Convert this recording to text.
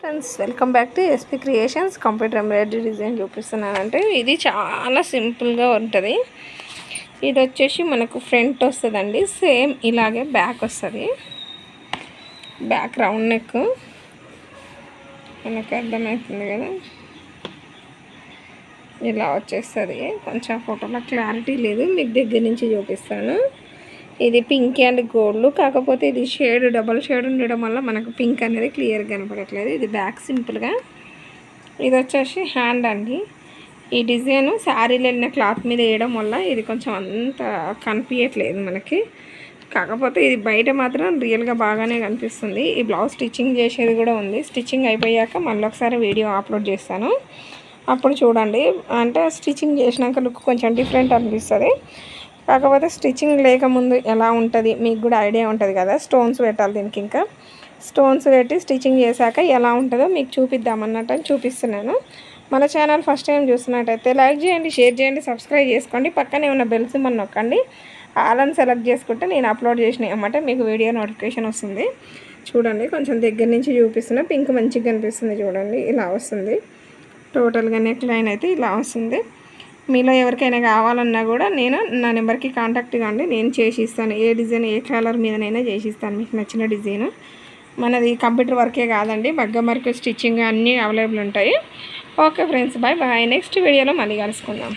Friends welcome back to SP Creations. Computer embroidery design చూపిస్తున్నానంటే ఇది చాలా సింపుల్గా ఉంటుంది. ఇది వచ్చేసి మనకు ఫ్రంట్ వస్తుందండి, సేమ్ ఇలాగే బ్యాక్ వస్తుంది. బ్యాక్ రౌండ్ నెక్ మనకు అర్థమవుతుంది కదా, ఇలా వచ్చేస్తుంది. కొంచెం ఫోటోలో క్లారిటీ లేదు, మీకు దగ్గర నుంచి చూపిస్తాను. ఇది పింక్ అండ్ గోల్డ్, కాకపోతే ఇది షేడ్ డబల్ షేడ్ ఉండడం వల్ల మనకు పింక్ అనేది క్లియర్గా కనపడట్లేదు. ఇది బ్యాక్ సింపుల్గా. ఇది వచ్చేసి హ్యాండ్ అండి. ఈ డిజైన్ శారీలో వెళ్ళిన క్లాత్ మీద వేయడం వల్ల ఇది కొంచెం అంత కనిపించట్లేదు మనకి, కాకపోతే ఇది బయట మాత్రం రియల్గా బాగానే కనిపిస్తుంది. ఈ బ్లౌజ్ స్టిచ్చింగ్ చేసేది కూడా ఉంది. స్టిచ్చింగ్ అయిపోయాక మళ్ళీ ఒకసారి వీడియో అప్లోడ్ చేస్తాను, అప్పుడు చూడండి. అంటే స్టిచ్చింగ్ చేసినాక లుక్ కొంచెం డిఫరెంట్ అనిపిస్తుంది. కాకపోతే స్టిచ్చింగ్ లేకముందు ఎలా ఉంటుంది మీకు కూడా ఐడియా ఉంటుంది కదా. స్టోన్స్ పెట్టాలి దీనికి, ఇంకా స్టోన్స్ పెట్టి స్టిచ్చింగ్ చేశాక ఎలా ఉంటుందో మీకు చూపిద్దామన్నట్టు చూపిస్తున్నాను. మన ఛానల్ ఫస్ట్ టైం చూస్తున్నట్టయితే లైక్ చేయండి, షేర్ చేయండి, సబ్స్క్రైబ్ చేసుకోండి. పక్కనే ఉన్న బెల్ సింబల్ నొక్కండి. ఆలని సెలెక్ట్ చేసుకుంటే నేను అప్లోడ్ చేసిన అన్నమాట మీకు వీడియో నోటిఫికేషన్ వస్తుంది. చూడండి, కొంచెం దగ్గర నుంచి చూపిస్తున్నా. పింక్ మంచిగా కనిపిస్తుంది చూడండి, ఇలా వస్తుంది. టోటల్గా నెక్ లైన్ అయితే ఇలా వస్తుంది. మీలో ఎవరికైనా కావాలన్నా కూడా నా నెంబర్కి కాంటాక్ట్ కాండి, నేను చేసి ఇస్తాను. ఏ డిజైన్ ఏ కలర్ మీదనైనా చేసి ఇస్తాను మీకు నచ్చిన డిజైన్. మనది కంప్యూటర్ వర్కే కాదండి, మగ్గం వర్క్, స్టిచ్చింగ్ అన్నీ అవైలబుల్ ఉంటాయి. Okay friends, bye bye. Next వీడియోలో మళ్ళీ కలుసుకుందాం.